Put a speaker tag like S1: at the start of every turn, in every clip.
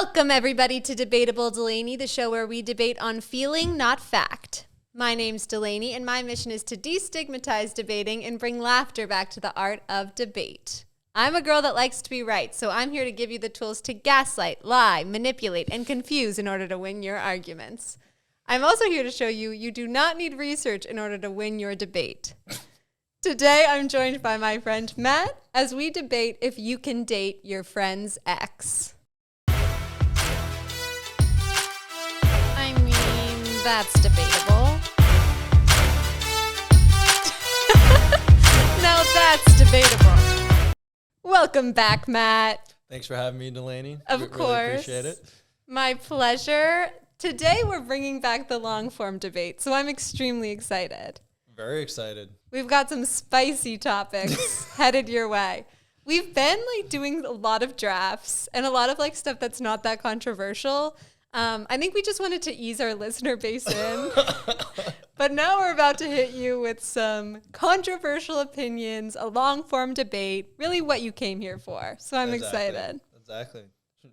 S1: Welcome, everybody, to Debatable Delaney, the show where we debate on feeling, not fact. My name's Delaney, and my mission is to destigmatize debating and bring laughter back to the art of debate. I'm a girl that likes to be right, so I'm here to give you the tools to gaslight, lie, manipulate, and confuse in order to win your arguments. I'm also here to show you you do not need research in order to win your debate. Today, I'm joined by my friend Matt as we debate if you can date your friend's ex. I mean, that's debatable. Now that's debatable. Welcome back, Matt.
S2: Thanks for having me, Delaney.
S1: Of course.
S2: Really appreciate it.
S1: My pleasure. Today, we're bringing back the long-form debate, so I'm extremely excited.
S2: Very excited.
S1: We've got some spicy topics headed your way. We've been doing a lot of drafts and a lot of stuff that's not that controversial. I think we just wanted to ease our listener base in. But now we're about to hit you with some controversial opinions, a long form debate, really what you came here for. So I'm excited.
S2: Exactly.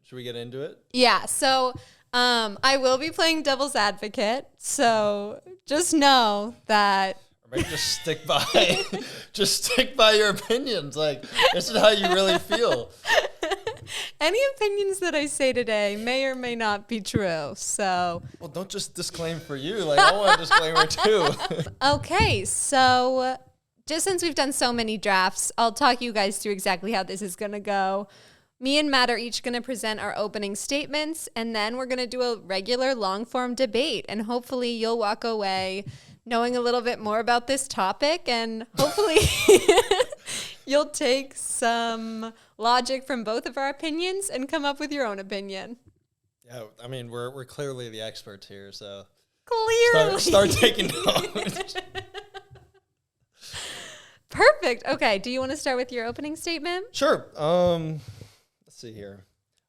S2: Should we get into it?
S1: Yeah. So I will be playing devil's advocate. So just know that.
S2: Or maybe just stick by your opinions. This is how you really feel.
S1: Any opinions that I say today may or may not be true. So,
S2: well, don't just disclaim for you. I want a disclaimer too.
S1: Okay, so just since we've done so many drafts, I'll talk you guys through exactly how this is gonna go. Me and Matt are each gonna present our opening statements, and then we're gonna do a regular long form debate, and hopefully you'll walk away knowing a little bit more about this topic, and hopefully you'll take some logic from both of our opinions and come up with your own opinion.
S2: Yeah, I mean, we're clearly the experts here, so
S1: clearly
S2: start taking notes.
S1: Perfect. Okay, do you want to start with your opening statement?
S2: Sure. Let's see here.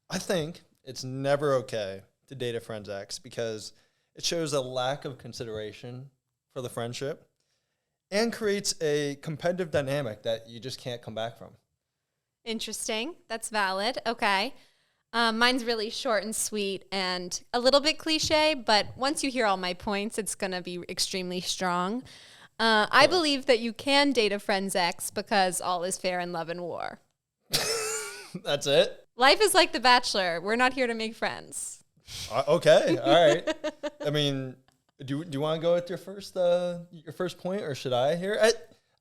S2: I think it's never okay to date a friend's ex because it shows a lack of consideration for the friendship and creates a competitive dynamic that you just can't come back from.
S1: Interesting. That's valid. Okay. Mine's really short and sweet and a little bit cliche, but once you hear all my points, it's going to be extremely strong. I believe that you can date a friend's ex because all is fair in love and war.
S2: That's it?
S1: Life is like The Bachelor. We're not here to make friends.
S2: Okay. All right. I mean, do you want to go with your first point, or should I here?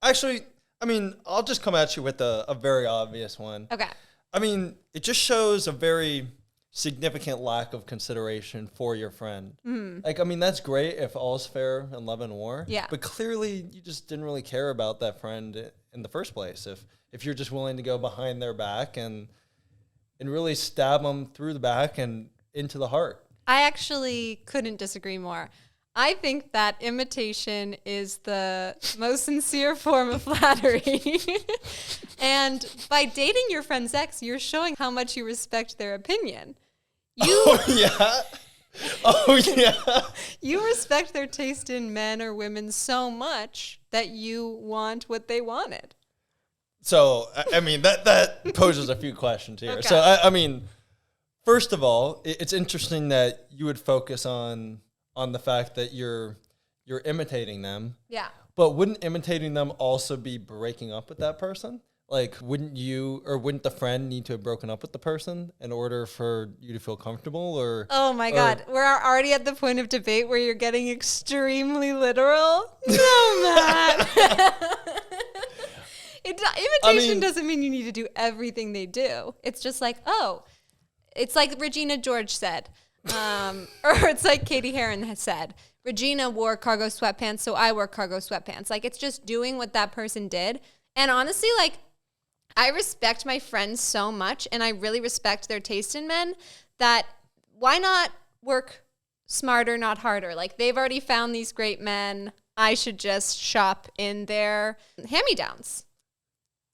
S2: I'll just come at you with a very obvious one.
S1: Okay.
S2: I mean, it just shows a very significant lack of consideration for your friend. Mm. That's great if all's fair in love and war.
S1: Yeah.
S2: But clearly, you just didn't really care about that friend in the first place. If you're just willing to go behind their back and really stab them through the back and into the heart.
S1: I actually couldn't disagree more. I think that imitation is the most sincere form of flattery. And by dating your friend's ex, you're showing how much you respect their opinion.
S2: Oh, yeah.
S1: You respect their taste in men or women so much that you want what they wanted.
S2: So, that poses a few questions here.
S1: Okay.
S2: So, first of all, it's interesting that you would focus on the fact that you're imitating them.
S1: Yeah.
S2: But wouldn't imitating them also be breaking up with that person? Wouldn't the friend need to have broken up with the person in order for you to feel comfortable? Or
S1: oh my God, we're already at the point of debate where you're getting extremely literal. No, Matt. Imitation doesn't mean you need to do everything they do. It's just it's like Regina George said. Or it's like Katie Heron has said, Regina wore cargo sweatpants, so I wore cargo sweatpants. It's just doing what that person did. And honestly, I respect my friends so much, and I really respect their taste in men, that why not work smarter, not harder? They've already found these great men. I should just shop in their hand-me-downs.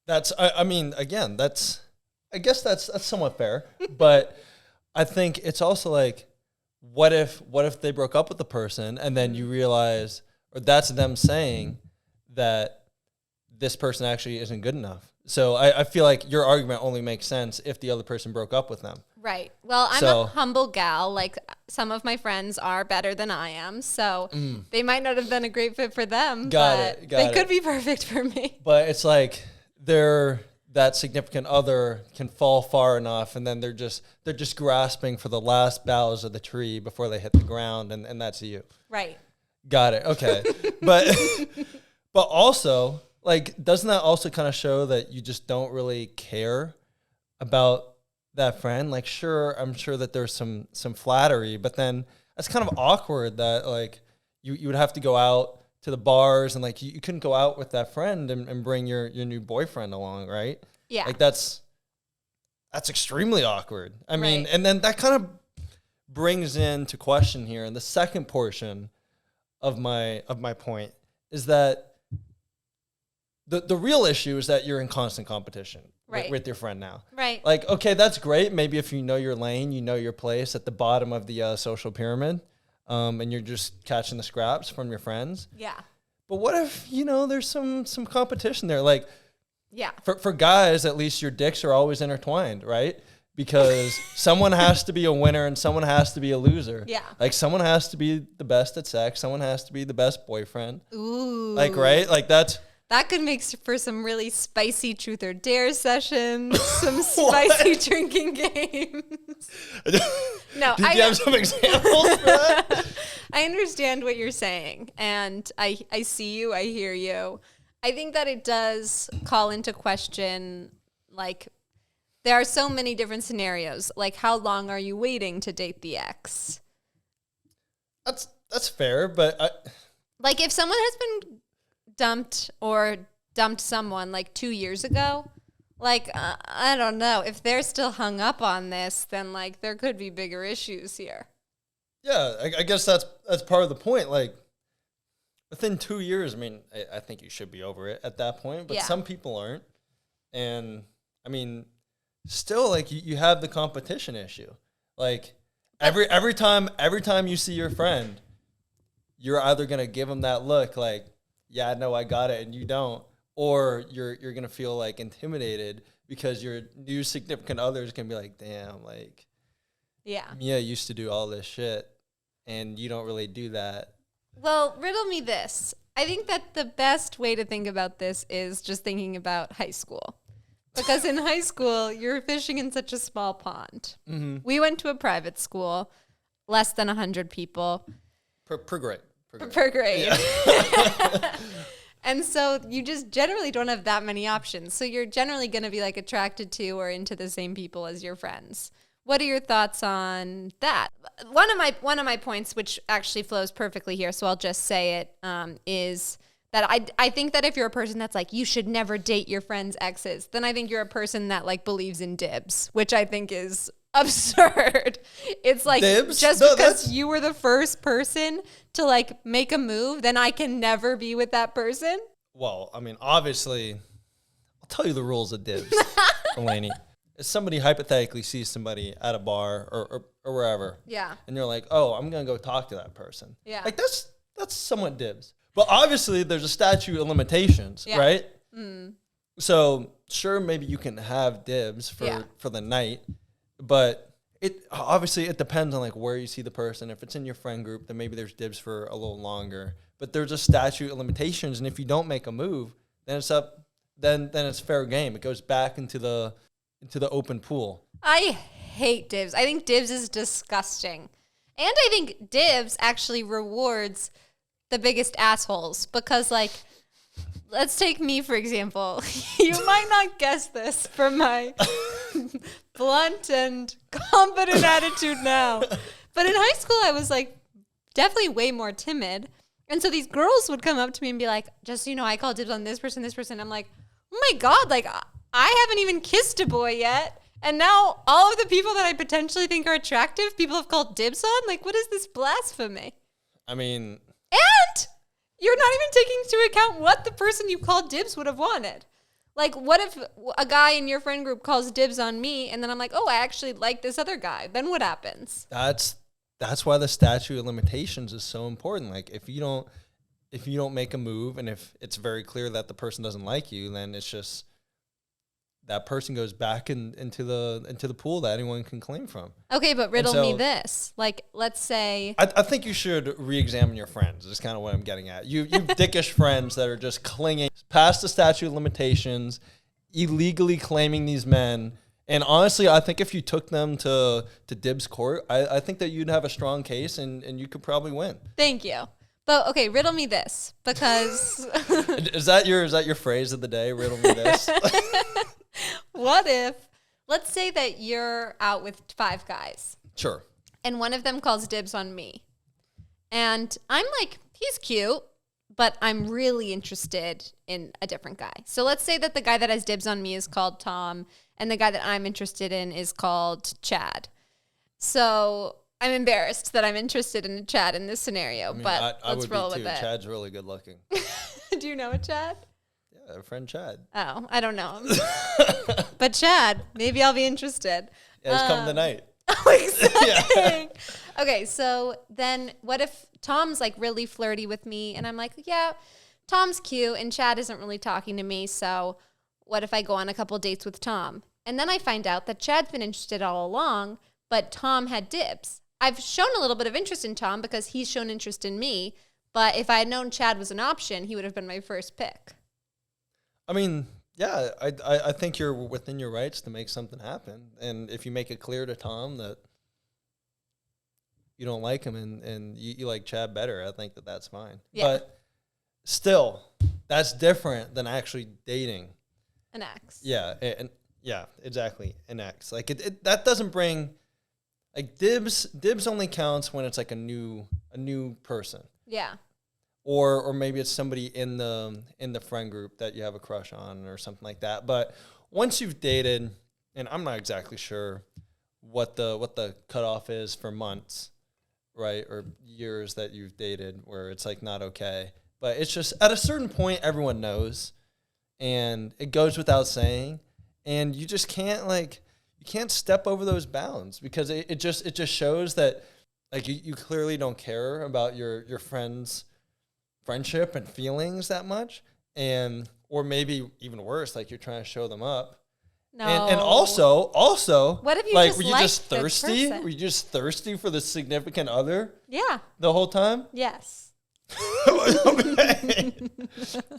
S2: I guess that's somewhat fair, but I think it's also what if they broke up with the person and then you realize, or that's them saying that this person actually isn't good enough. So I feel like your argument only makes sense if the other person broke up with them.
S1: Right. Well, I'm
S2: So-
S1: a humble gal. Like, some of my friends are better than I am, so they might not have been a great fit for them,
S2: Got
S1: but they
S2: it.
S1: could be perfect for me.
S2: But it's like that significant other can fall far enough, and then they're just grasping for the last boughs of the tree before they hit the ground, and that's you.
S1: Right.
S2: Got it. Okay. but but also, like, doesn't that also kind of show that you just don't really care about that friend? Like, sure, I'm sure that there's some flattery, but then that's kind of awkward that, like, you would have to go out to the bars and, like, you couldn't go out with that friend and bring your new boyfriend along, right?
S1: Yeah.
S2: Like, that's extremely awkward. I mean,
S1: Right.
S2: and then that kind of brings into question here, and the second portion of my point is that the real issue is that you're in constant competition
S1: Right.
S2: with your friend now.
S1: Right.
S2: Like, okay, that's great. Maybe if you know your lane, you know your place at the bottom of the social pyramid, and you're just catching the scraps from your friends.
S1: Yeah.
S2: But what if, there's some competition there? Like,
S1: Yeah.
S2: for guys, at least your dicks are always intertwined, right? Because someone has to be a winner and someone has to be a loser.
S1: Yeah.
S2: Like, someone has to be the best at sex. Someone has to be the best boyfriend.
S1: Ooh.
S2: Like, right? Like, that's...
S1: That could make for some really spicy truth or dare sessions, some spicy drinking games. No,
S2: Did you have some examples for that?
S1: I understand what you're saying, and I see you, I hear you. I think that it does call into question, like, there are so many different scenarios. Like, how long are you waiting to date the ex?
S2: That's fair, but
S1: Like, if someone has been dumped someone like 2 years ago, like, I don't know. If they're still hung up on this, then, like, there could be bigger issues here.
S2: yeah, I guess that's part of the point. Like, within 2 years, I mean, I think you should be over it at that point, but
S1: Yeah.
S2: some people aren't. And, I mean, still, like, you have the competition issue. Like, every time you see your friend, you're either going to give them that look like, yeah, no, I got it, and you don't, or you're going to feel, like, intimidated because your new significant other is going to be like, damn, like,
S1: Yeah.
S2: Mia used to do all this shit, and you don't really do that.
S1: Well, riddle me this. I think that the best way to think about this is just thinking about high school. Because in high school, you're fishing in such a small pond.
S2: Mm-hmm.
S1: We went to a private school, less than 100 people
S2: Per grade.
S1: per grade. And so you just generally don't have that many options. So you're generally going to be, like, attracted to or into the same people as your friends. What are your thoughts on that? One of my points, which actually flows perfectly here, so I'll just say it, is that I think that if you're a person that's like, you should never date your friend's exes, then I think you're a person that, like, believes in dibs, which I think is absurd. It's like,
S2: Dibs?
S1: just
S2: No,
S1: because
S2: that's-
S1: you were the first person to, like, make a move, then I can never be with that person.
S2: Well, I mean, obviously, I'll tell you the rules of dibs, Delaney. If somebody hypothetically sees somebody at a bar or wherever,
S1: Yeah.
S2: and you're like, oh, I'm going to go talk to that person.
S1: Yeah.
S2: Like, that's somewhat dibs. But obviously, there's a statute of limitations,
S1: Yeah.
S2: right? So, sure, maybe you can have dibs
S1: Yeah.
S2: for the night, but it depends on, like, where you see the person. If it's in your friend group, then maybe there's dibs for a little longer. But there's a statute of limitations, and if you don't make a move, then it's up. Then it's fair game. It goes back into the open pool.
S1: I hate dibs. I think dibs is disgusting. And I think dibs actually rewards the biggest assholes because, like, let's take me, for example. You might not guess this from my blunt and confident attitude now. But in high school, I was, like, definitely way more timid. And so these girls would come up to me and be like, just so you know, I call dibs on this person, this person. I'm like, oh my God, like, I haven't even kissed a boy yet. And now all of the people that I potentially think are attractive, people have called dibs on? Like, what is this blasphemy?
S2: I mean,
S1: And you're not even taking into account what the person you called dibs would have wanted. Like, what if a guy in your friend group calls dibs on me, and then I'm like, oh, I actually like this other guy. Then what happens?
S2: that's why the statute of limitations is so important. Like, if you don't make a move, and if it's very clear that the person doesn't like you, then it's just that person goes back into the pool that anyone can claim from.
S1: Okay, but riddle me this. Like, let's say...
S2: I think you should re-examine your friends. Is kind of what I'm getting at. You've dickish friends that are just clinging past the statute of limitations, illegally claiming these men. And honestly, I think if you took them to Dibs court, I think that you'd have a strong case and you could probably win.
S1: Thank you. But okay, riddle me this, because...
S2: Is that your phrase of the day? Riddle me this?
S1: What if, let's say that you're out with 5 guys.
S2: Sure.
S1: And one of them calls dibs on me. And I'm like, he's cute, but I'm really interested in a different guy. So let's say that the guy that has dibs on me is called Tom, and the guy that I'm interested in is called Chad. So I'm embarrassed that I'm interested in Chad in this scenario, I mean, but let's roll with it.
S2: Chad's really good looking.
S1: Do you know a Chad?
S2: Yeah, our friend Chad.
S1: Oh, I don't know him. But Chad, maybe I'll be interested.
S2: Yeah, he's coming tonight.
S1: Oh, exciting. Yeah. Okay, so then what if Tom's like really flirty with me and I'm like, yeah, Tom's cute and Chad isn't really talking to me, so what if I go on a couple dates with Tom? And then I find out that Chad's been interested all along, but Tom had dibs. I've shown a little bit of interest in Tom because he's shown interest in me, but if I had known Chad was an option, he would have been my first pick.
S2: I mean, yeah, I think you're within your rights to make something happen. And if you make it clear to Tom that you don't like him and you like Chad better, I think that that's fine. Yeah. But still, that's different than actually dating.
S1: An ex.
S2: Yeah, and yeah, exactly, an ex. Like that doesn't bring, like dibs only counts when it's like a new person.
S1: Yeah.
S2: Or maybe it's somebody in the friend group that you have a crush on or something like that. But once you've dated, and I'm not exactly sure what the cutoff is for months, right, or years that you've dated where it's like not okay. But it's just at a certain point everyone knows, and it goes without saying, and you just can't you can't step over those bounds because it just shows that like you clearly don't care about your friends' friendship and feelings that much, and or maybe even worse, like you're trying to show them up.
S1: No.
S2: And also,
S1: what if you
S2: like
S1: just
S2: were you just thirsty? Were you just thirsty for the significant other?
S1: Yeah.
S2: The whole time?
S1: Yes.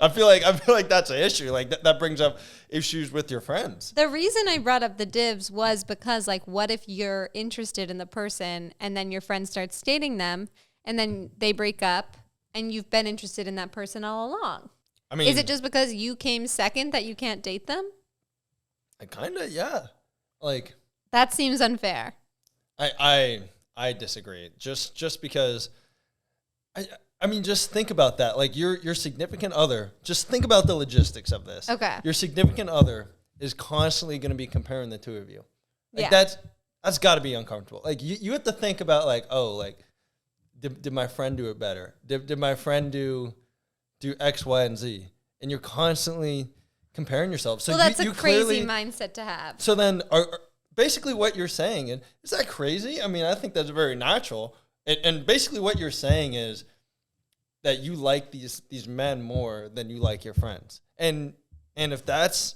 S2: I feel like that's an issue. Like that brings up issues with your friends.
S1: The reason I brought up the dibs was because like what if you're interested in the person and then your friend starts dating them and then they break up and you've been interested in that person all along? I mean, is it just because you came second that you can't date them?
S2: Kind of, yeah. Like
S1: that seems unfair.
S2: I disagree. Just because I mean, just think about that. Like your significant other, just think about the logistics of this.
S1: Okay.
S2: Your significant other is constantly going to be comparing the two of you. Like that's got to be uncomfortable. Like you have to think about like, oh, like did my friend do it better? Did my friend do X, Y, and Z? And you're constantly comparing yourself. So
S1: that's
S2: you
S1: a crazy
S2: clearly,
S1: mindset to have.
S2: So then basically what you're saying, and is that crazy? I mean, I think that's very natural. And basically what you're saying is that you like these men more than you like your friends. And if that's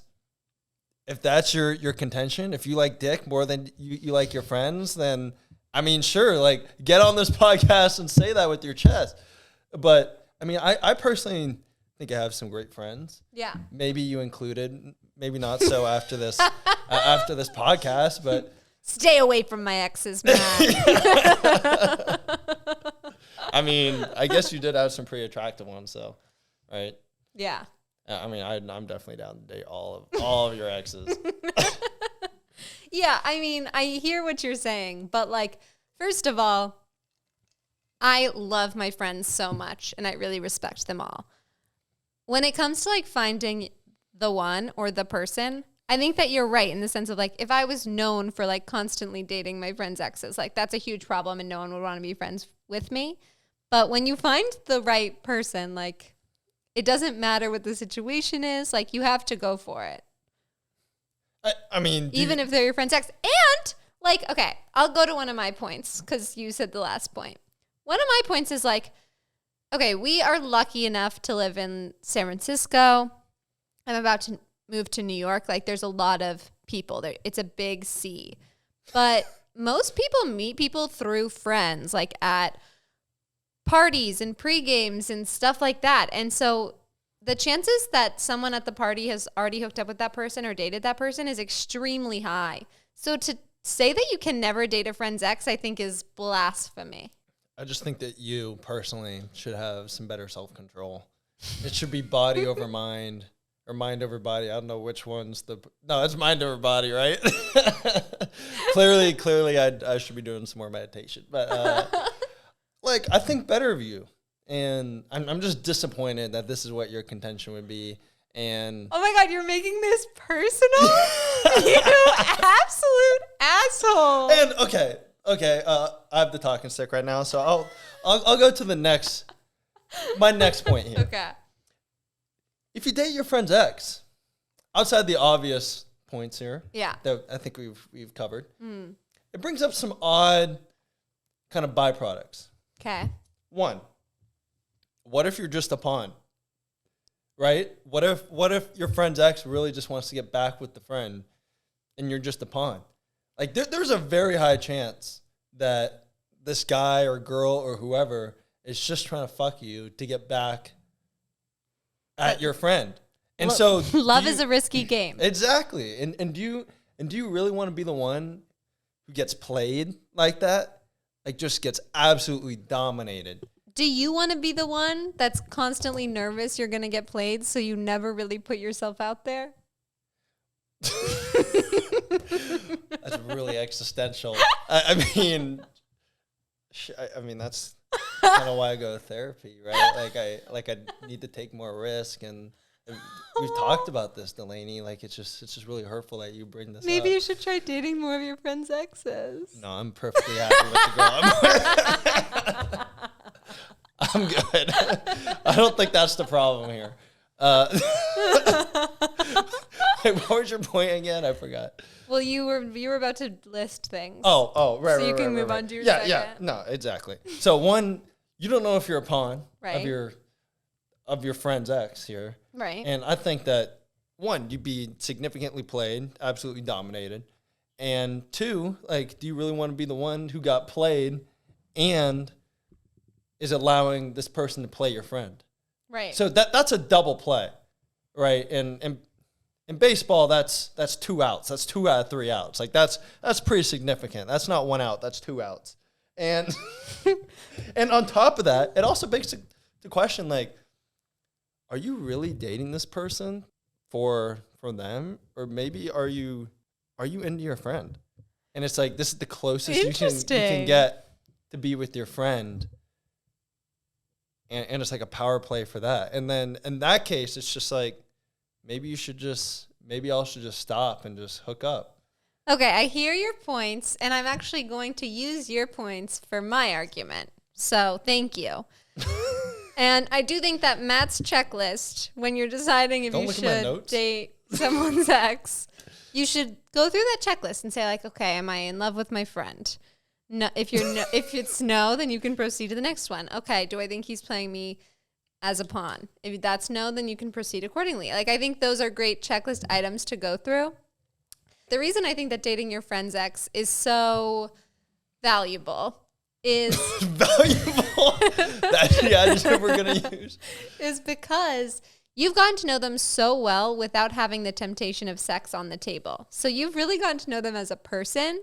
S2: your contention, if you like dick more than you like your friends, then I mean, sure, like get on this podcast and say that with your chest. But I mean, I personally think I have some great friends.
S1: Yeah. Maybe
S2: you included, maybe not so after this after this podcast, but
S1: stay away from my exes, man.
S2: I mean, I guess you did have some pretty attractive ones, so right?
S1: Yeah.
S2: I mean, I'm definitely down to date all of your exes.
S1: Yeah, I mean, I hear what you're saying, but like, first of all, I love my friends so much, and I really respect them all. When it comes to like finding the one or the person, I think that you're right in the sense of like, if I was known for like constantly dating my friends' exes, like that's a huge problem and no one would want to be friends with me. But when you find the right person, like it doesn't matter what the situation is, like you have to go for it.
S2: I mean,
S1: even if they're your friend's ex. And like, okay, I'll go to one of my points because you said the last point. One of my points is like, okay, we are lucky enough to live in San Francisco. I'm about to moved to New York, like there's a lot of people there. It's a big C. But most people meet people through friends, like at parties and pre-games and stuff like that. And so the chances that someone at the party has already hooked up with that person or dated that person is extremely high. So to say that you can never date a friend's ex, I think is blasphemy.
S2: I just think that you personally should have some better self-control. It should be body over mind or mind over body. I don't know which one's no, it's mind over body, right? Clearly I should be doing some more meditation. But like, I think better of you. And I'm just disappointed that this is what your contention would be. And
S1: oh my God, you're making this personal? You absolute asshole.
S2: And okay, I have the talking stick right now, so I'll go to my next point here.
S1: Okay.
S2: If you date your friend's ex, outside the obvious points here, that I think we've covered, it brings up some odd kind of byproducts.
S1: Okay.
S2: One, what if you're just a pawn? Right? What if your friend's ex really just wants to get back with the friend and you're just a pawn? Like there's a very high chance that this guy or girl or whoever is just trying to fuck you to get back at your friend. And so
S1: love is a risky game.
S2: Exactly. And do you really want to be the one who gets played like that? Like just gets absolutely dominated.
S1: Do you want to be the one that's constantly nervous you're going to get played so you never really put yourself out there?
S2: That's really existential. I mean, that's kind of why I go to therapy, right? Like I need to take more risk, and we've talked about this, Delaney. Like it's just really hurtful that you bring this
S1: Maybe
S2: up.
S1: you should try dating more of your friends' exes.
S2: No, I'm perfectly happy with the girl I'm with. I'm good. I don't think that's the problem here. What was your point again? I forgot.
S1: Well, you were about to list things.
S2: Oh, right.
S1: So you can move on to your second.
S2: Yeah, no, exactly. So one, you don't know if you're a pawn
S1: right.
S2: of your friend's ex here.
S1: Right.
S2: And I think that one, you'd be significantly played, absolutely dominated. And two, like, do you really want to be the one who got played and is allowing this person to play your friend?
S1: Right.
S2: So that's a double play, right? And in baseball, that's 2 outs. That's 2 out of 3 outs. Like that's pretty significant. That's not 1 out. That's 2 outs. And and on top of that, it also begs the question, like, are you really dating this person for them, or maybe are you into your friend? And it's like this is the closest you can get to be with your friend. And it's like a power play for that. And then in that case, it's just like, maybe y'all should just stop and just hook up.
S1: Okay, I hear your points, and I'm actually going to use your points for my argument. So thank you. And I do think that Matt's checklist, when you're deciding if you should date someone's ex, you should go through that checklist and say, like, okay, am I in love with my friend? No, if it's no, then you can proceed to the next one. Okay, do I think he's playing me as a pawn? If that's no, then you can proceed accordingly. Like, I think those are great checklist items to go through. The reason I think that dating your friend's ex is so valuable is
S2: valuable. That's the adjective we're gonna use.
S1: Is because you've gotten to know them so well without having the temptation of sex on the table. So you've really gotten to know them as a person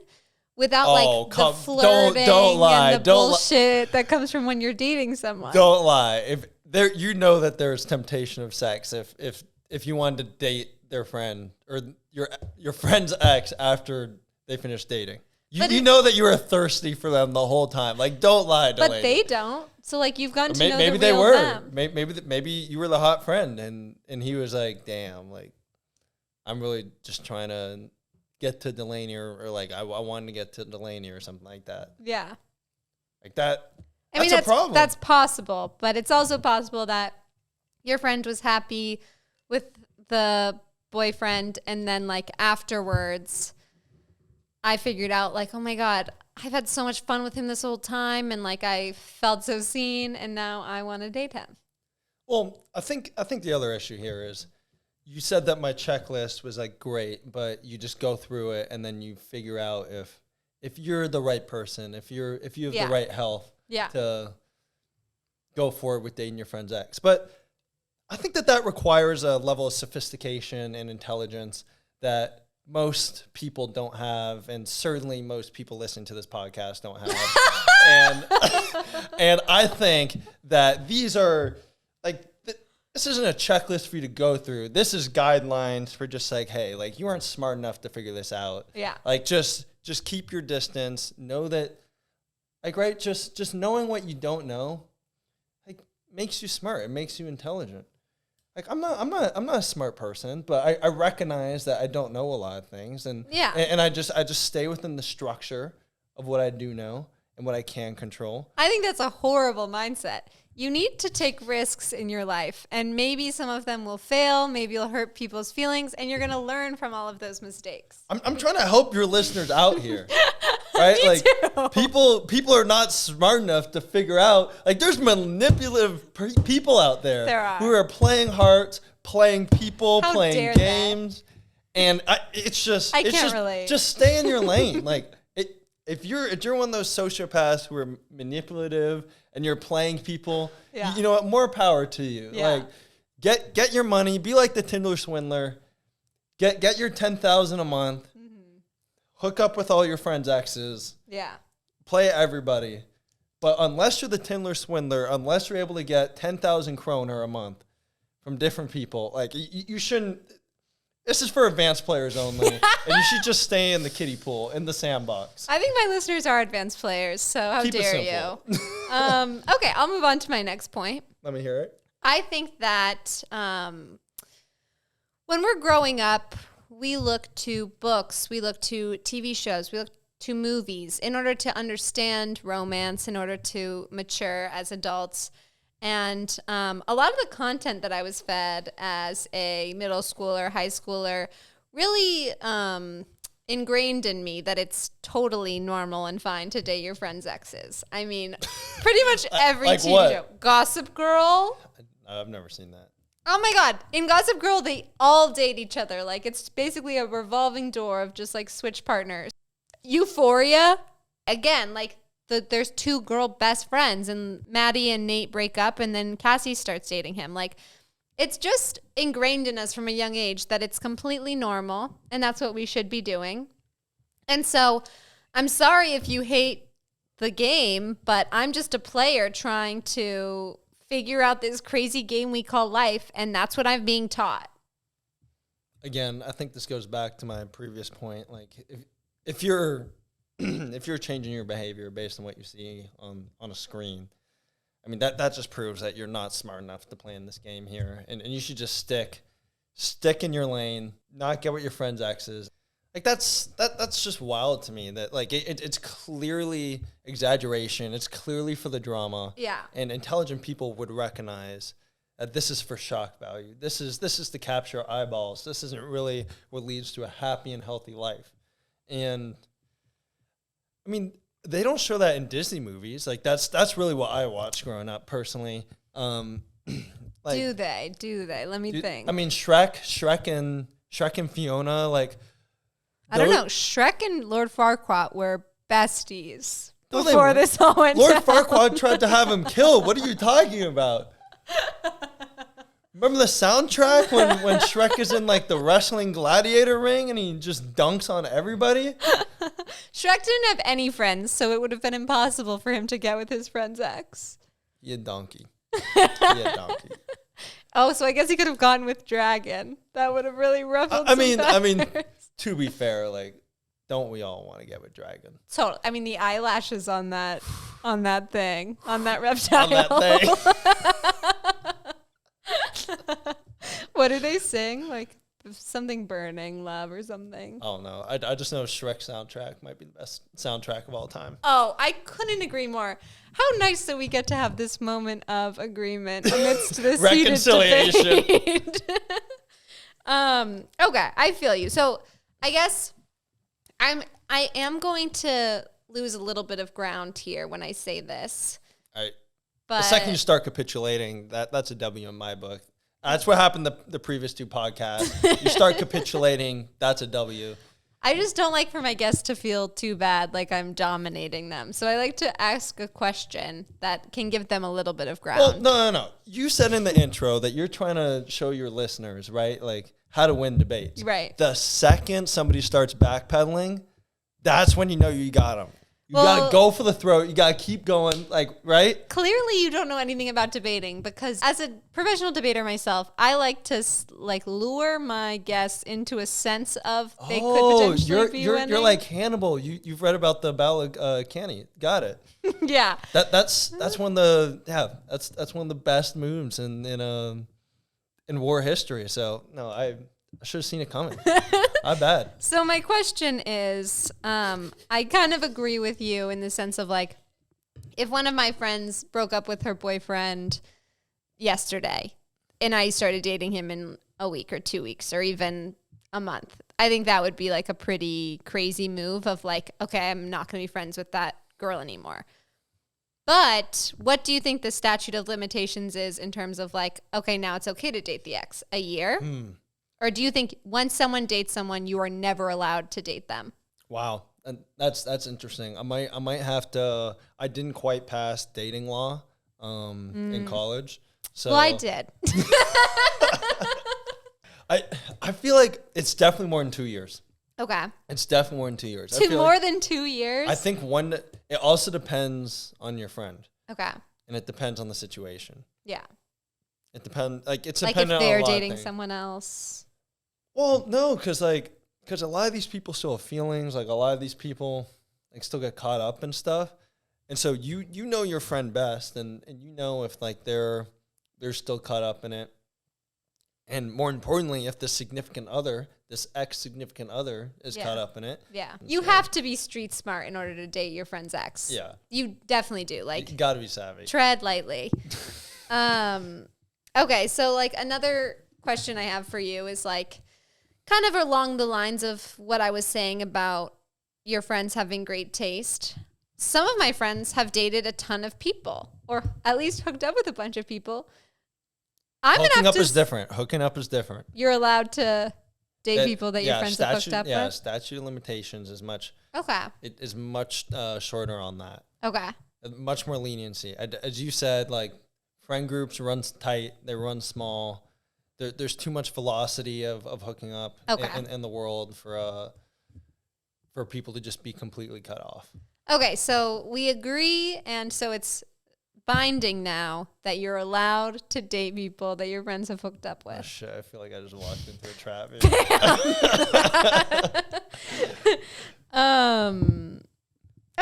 S1: without the flirting and the bullshit that comes from when you're dating someone.
S2: Don't lie. If there, that there's temptation of sex. If you wanted to date their friend or your friend's ex after they finish dating, you know that you were thirsty for them the whole time. Like, don't lie, Delaney.
S1: But they don't. So like you've gotten to know
S2: maybe
S1: the
S2: they
S1: real
S2: were.
S1: them.
S2: Maybe you were the hot friend, and he was like, damn, like I'm really just trying to get to Delaney, or like I wanted to get to Delaney or something like that.
S1: Yeah.
S2: Like that.
S1: I mean,
S2: that's a problem.
S1: That's possible, but it's also possible that your friend was happy with the boyfriend, and then like afterwards, I figured out like, oh my God, I've had so much fun with him this whole time, and like I felt so seen, and now I want to date him.
S2: Well, I think the other issue here is you said that my checklist was like great, but you just go through it and then you figure out if you're the right person, if you have the right health to go forward with dating your friend's ex. But I think that requires a level of sophistication and intelligence that most people don't have, and certainly most people listening to this podcast don't have. and I think that these are like this isn't a checklist for you to go through. This is guidelines for just like, hey, like you aren't smart enough to figure this out.
S1: Yeah.
S2: Like just keep your distance. Know that, like, right, just knowing what you don't know, like, makes you smart. It makes you intelligent. Like I'm not a smart person, but I recognize that I don't know a lot of things, and I just stay within the structure of what I do know and what I can control.
S1: I think that's a horrible mindset. You need to take risks in your life, and maybe some of them will fail, maybe you'll hurt people's feelings, and you're going to learn from all of those mistakes.
S2: I'm trying to help your listeners out here. Right?
S1: Me
S2: like
S1: too.
S2: people are not smart enough to figure out, like there's manipulative people out there who are playing hearts, playing people, playing games. And it's just
S1: relate.
S2: Just stay in your lane. Like if you're one of those sociopaths who are manipulative and you're playing people, you know what, more power to you.
S1: Yeah.
S2: Like get your money, be like the Tinder swindler. Get your $10,000 a month. Hook up with all your friends' exes. Yeah. Play everybody. But unless you're the Tinder swindler, unless you're able to get 10,000 kroner a month from different people, like you shouldn't. This is for advanced players only, and you should just stay in the kiddie pool, in the sandbox.
S1: I think my listeners are advanced players, so how dare you? Okay, I'll move on to my next point.
S2: Let me hear it.
S1: I think that when we're growing up, we look to books, we look to TV shows, we look to movies in order to understand romance, in order to mature as adults. And a lot of the content that I was fed as a middle schooler, high schooler, really ingrained in me that it's totally normal and fine to date your friend's exes. I mean, pretty much every
S2: like
S1: TV
S2: what?
S1: show. Gossip Girl.
S2: I've never seen that.
S1: Oh my God. In Gossip Girl, they all date each other. Like, it's basically a revolving door of just like switch partners. Euphoria. Again, like, there's two girl best friends, and Maddie and Nate break up, and then Cassie starts dating him. Like, it's just ingrained in us from a young age that it's completely normal, and that's what we should be doing. And so I'm sorry if you hate the game, but I'm just a player trying to figure out this crazy game we call life, and that's what I'm being taught.
S2: Again, I think this goes back to my previous point. Like, if you're if you're changing your behavior based on what you see on a screen, I mean, that just proves that you're not smart enough to play in this game here. And you should just stick in your lane, not get with your friend's exes. Like, that's just wild to me that, like, it's clearly exaggeration. It's clearly for the drama. Yeah. And intelligent people would recognize that this is for shock value. This is to capture eyeballs. This isn't really what leads to a happy and healthy life. And I mean, they don't show that in Disney movies. Like, that's really what I watched growing up personally.
S1: Like, do they? Let me think.
S2: I mean, Shrek and Fiona, like,
S1: I don't know. Shrek and Lord Farquaad were besties before this all went down.
S2: Lord Farquaad tried to have him killed. What are you talking about? Remember the soundtrack when Shrek is in, like, the wrestling gladiator ring and he just dunks on everybody?
S1: Shrek didn't have any friends, so it would have been impossible for him to get with his friend's ex.
S2: You donkey.
S1: Oh, so I guess he could have gone with Dragon. That would have really ruffled
S2: I mean, to be fair, like, don't we all want to get with Dragon?
S1: Totally. I mean, the eyelashes on that thing, on that reptile.
S2: On that thing.
S1: What do they sing? Like something burning love or something?
S2: Oh, no. I just know Shrek soundtrack might be the best soundtrack of all time.
S1: Oh, I couldn't agree more. How nice that we get to have this moment of agreement amidst this reconciliation. Heated debate. Okay, I feel you. So I guess I am going to lose a little bit of ground here when I say this.
S2: All right.
S1: But
S2: the second you start capitulating, that's a W in my book. That's what happened the previous 2 podcasts. You start capitulating, that's a W.
S1: I just don't like for my guests to feel too bad like I'm dominating them. So I like to ask a question that can give them a little bit of ground.
S2: Well, no. You said in the intro that you're trying to show your listeners, right, like how to win debates.
S1: Right.
S2: The second somebody starts backpedaling, that's when you know you got them. You got to go for the throat. You got to keep going, like, right?
S1: Clearly, you don't know anything about debating because as a professional debater myself, I like to lure my guests into a sense of they could potentially be winning.
S2: You're like Hannibal. You've read about the Battle of Canny. Got it.
S1: Yeah.
S2: That's one of the best moves in war history. So no, I should have seen it coming. I bet.
S1: So my question is, I kind of agree with you in the sense of like, if one of my friends broke up with her boyfriend yesterday and I started dating him in a week or 2 weeks or even a month, I think that would be like a pretty crazy move of like, okay, I'm not going to be friends with that girl anymore. But what do you think the statute of limitations is in terms of like, okay, now it's okay to date the ex? A year? Or do you think once someone dates someone, you are never allowed to date them?
S2: Wow, and that's interesting. I might have to. I didn't quite pass dating law in college. So
S1: well, I did.
S2: I feel like it's definitely more than 2 years.
S1: Okay.
S2: It's definitely more than 2 years.
S1: Than 2 years?
S2: I think it also depends on your friend.
S1: Okay.
S2: And it depends on the situation.
S1: Yeah.
S2: It depends. Like it's
S1: like
S2: dependent
S1: if they're
S2: on a lot
S1: dating
S2: of things.
S1: someone else.
S2: Well, no, because a lot of these people still have feelings. Like a lot of these people like still get caught up in stuff, and so you know your friend best, and you know if like they're still caught up in it, and more importantly, if the significant other, this ex significant other, is caught up in it.
S1: Yeah, you have to be street smart in order to date your friend's ex.
S2: Yeah,
S1: you definitely do. Like
S2: you got to be savvy.
S1: Tread lightly. Okay, so like another question I have for you is like kind of along the lines of what I was saying about your friends having great taste. Some of my friends have dated a ton of people, or at least hooked up with a bunch of people.
S2: Hooking up is different. Hooking up is different.
S1: You're allowed to date people that your friends have hooked up with?
S2: Yeah, statute of limitations is much...
S1: Okay.
S2: It is much shorter on that.
S1: Okay.
S2: Much more leniency. As you said, like, friend groups run tight. They run small. There's too much velocity of hooking up in the world for people to just be completely cut off. Okay,
S1: so we agree, and so it's binding now that you're allowed to date people that your friends have hooked up with.
S2: Oh, shit, I feel like I just walked into a trap.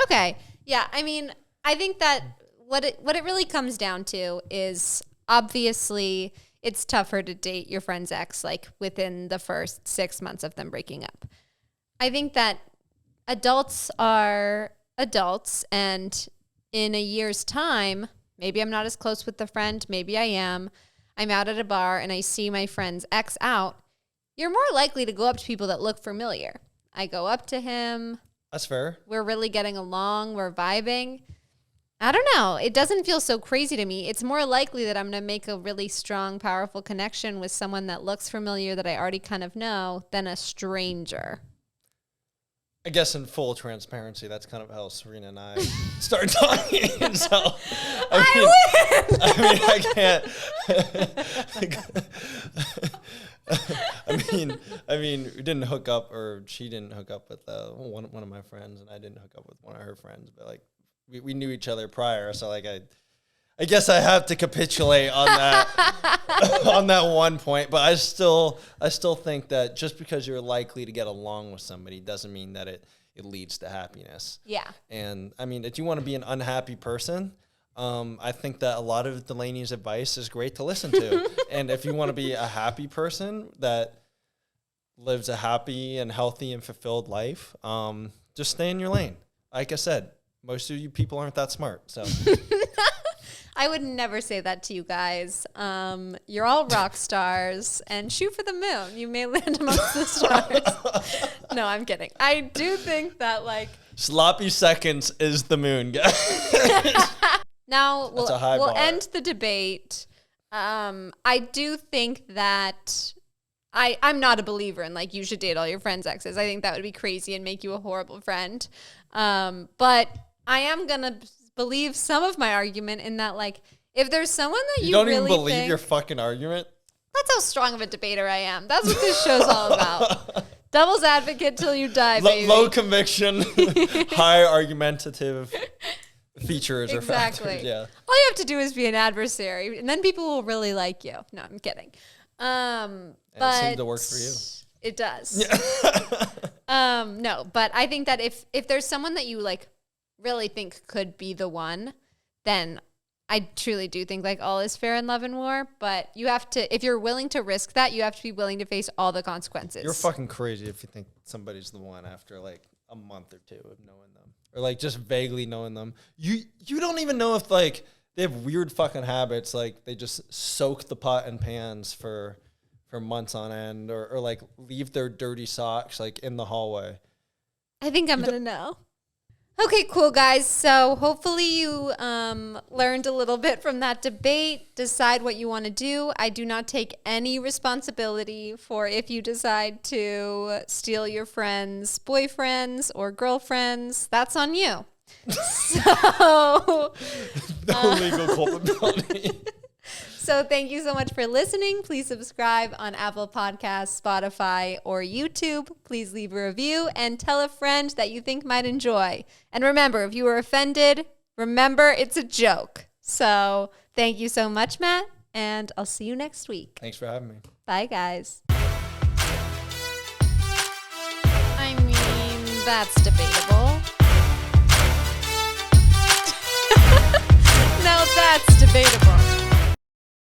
S1: Okay, yeah, I mean, I think that what it really comes down to is obviously it's tougher to date your friend's ex like within the first 6 months of them breaking up. I think that adults are adults, and in a year's time, maybe I'm not as close with the friend, maybe I am. I'm out at a bar and I see my friend's ex out. You're more likely to go up to people that look familiar. I go up to him.
S2: That's fair.
S1: We're really getting along. We're vibing. I don't know. It doesn't feel so crazy to me. It's more likely that I'm going to make a really strong, powerful connection with someone that looks familiar that I already kind of know than a stranger.
S2: I guess in full transparency, that's kind of how Serena and I started talking. So, I can't. I mean, we didn't hook up, or she didn't hook up with one of my friends, and I didn't hook up with one of her friends. But like, we knew each other prior, so like I guess I have to capitulate on that on that one point. But I still think that just because you're likely to get along with somebody doesn't mean that it leads to happiness.
S1: Yeah.
S2: And I mean, if you want to be an unhappy person, I think that a lot of Delaney's advice is great to listen to. And if you want to be a happy person that lives a happy and healthy and fulfilled life, just stay in your lane. Like I said, most of you people aren't that smart. So
S1: I would never say that to you guys. You're all rock stars, and shoot for the moon. You may land amongst the stars. No, I'm kidding. I do think that like
S2: sloppy seconds is the moon, guys.
S1: Now we'll
S2: bar.
S1: end the debate. I do think that I'm not a believer in like you should date all your friends' exes. I think that would be crazy and make you a horrible friend. But I am gonna believe some of my argument in that like if there's someone that you
S2: don't
S1: really
S2: even believe
S1: think,
S2: your fucking argument.
S1: that's how strong of a debater I am. That's what this show's all about. Devil's advocate till you die, baby.
S2: Low conviction, high argumentative features or
S1: Exactly.
S2: factors. Yeah.
S1: All you have to do is be an adversary, and then people will really like you. No, I'm kidding.
S2: And
S1: But
S2: it seemed to work for you.
S1: It does. Yeah. No, but I think that if there's someone that you like really think could be the one, then I truly do think like all is fair in love and war. But you have to, if you're willing to risk that, you have to be willing to face all the consequences.
S2: You're fucking crazy if you think somebody's the one after like a month or two of knowing them, or like just vaguely knowing them. You don't even know if like they have weird fucking habits, like they just soak the pot and pans for months on end, or like leave their dirty socks like in the hallway.
S1: I think I'm gonna know. Okay, cool, guys. So hopefully you learned a little bit from that debate. Decide what you want to do. I do not take any responsibility for if you decide to steal your friends' boyfriends or girlfriends. That's on you. So
S2: No legal culpability.
S1: So thank you so much for listening. Please subscribe on Apple Podcasts, Spotify, or YouTube. Please leave a review and tell a friend that you think might enjoy. And remember, if you were offended, remember it's a joke. So thank you so much, Matt, and I'll see you next week.
S2: Thanks for having me.
S1: Bye, guys. I mean, that's debatable. Now that's debatable.